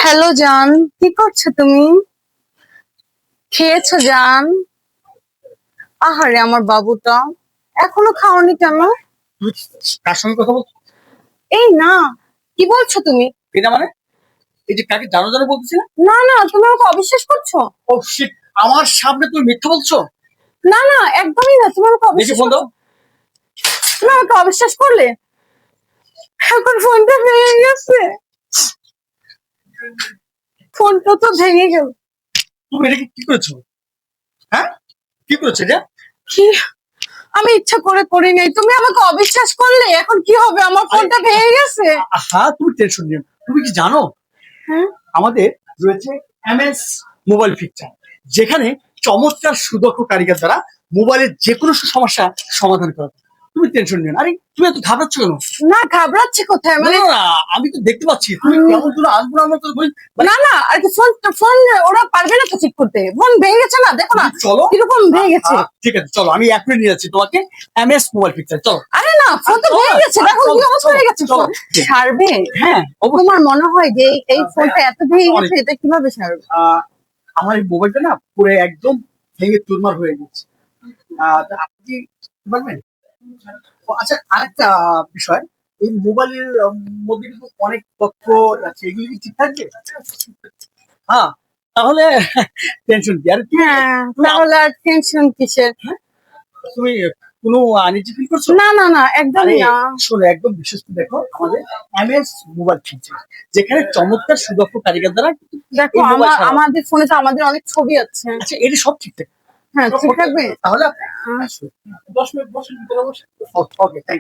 Hello জান, কি করছো তুমি? খেয়েছো জান? আহারে আমার বাবুটা, এখনো খাওনি কেন? তুমি কার সঙ্গে কথা বলছো? এই না, কি বলছো তুমি? এটা মানে এই যে কাকে জানো জানো বলতেছি না? না না, তুমি আমাকে অবিশ্বাস করছো? ও শিট, আমার সামনে তুমি মিথ্যা বলছো। না না, একদমই না, তুমি আমাকে দেখি অবিশ্বাস ফোন দাও। করছো। তুমি আমাকে অবিশ্বাস করলে, এখন ফোনটা ভেঙে গেছে। ফোনটা তো ভেঙে গেল। তুমি এটা কি করেছো? হ্যাঁ, কি করেছো এটা? কি? আমি ইচ্ছা করে করি নাই, তুমি আমাকে অবিশ্বাস করলে, এখন কি হবে? আমার ফোনটা ভেঙে গেছে। হ্যাঁ, তুমি টেনশন নিও না। তুমি কি জানো হ্যাঁ, আমাদের রয়েছে এমএস মোবাইল পিকচার, যেখানে চমৎকার সুদক্ষ কারিগর দ্বারা মোবাইলের যে কোনো সমস্যা সমাধান করা যায়। তুমি টেনশন নিও না। আরে তুমি এত ঘাবড়াচ্ছ কেন? না ঘাবড়াচ্ছে কোথায়, না মানে না, না, আমি তো দেখতে পাচ্ছি তুমি কেমন করে আসবো না আমরা তো বলি। না না, আর কি ফোন ফোন ওরা পারবে না তো ঠিক করতে, ফোন ভেঙে গেছে না, দেখো না চলো, কিরকম ভেঙে গেছে। ঠিক আছে, চলো আমি এখনই নিয়ে যাচ্ছি তোমাকে এমএস মোবাইল পিকচার। চলো। আরে না, ফোন তো ভেঙে গেছে, দেখো কি অবস্থা হয়ে গেছে চলো। ফোন। ছাড়বে? হ্যাঁ, তোমার মনে হয় যে এই ফোনটা এত ভেঙে অনেক। গেছে, এটা কিভাবে ছাড়বে? আমার এই মোবাইলটা না পুরো একদম ভেঙে চুরমার হয়ে গেছে। তা আপনি কি পারবেন? ও আচ্ছা, আরেকটা বিষয়, এই মোবাইলের মধ্যে কিন্তু অনেক তথ্য আছে, এগুলি কি ঠিক থাকবে? হ্যাঁ, তাহলে টেনশন কি আর কি। হ্যাঁ, তাহলে আর টেনশন কিসের? তুমি কোনো আনইজি ফিল করছো? না না না, একদমই আরে না। শোনো, একদম বিশ্বস্ত দেখো আমাদের এমএস মোবাইল ফিচার, যেখানে চমৎকার সুদক্ষ কারিগর দ্বারা দেখো এই মোবাইল ছাড়া। আমাদের ফোনে তো আমাদের অনেক ছবি আছে। আচ্ছা, এটা সব ঠিকঠাক। হ্যাঁ, ঠিক থাকবে। তাহলে 10 মিনিট বসেন ভিতরে বসে। ওকে, থ্যাংক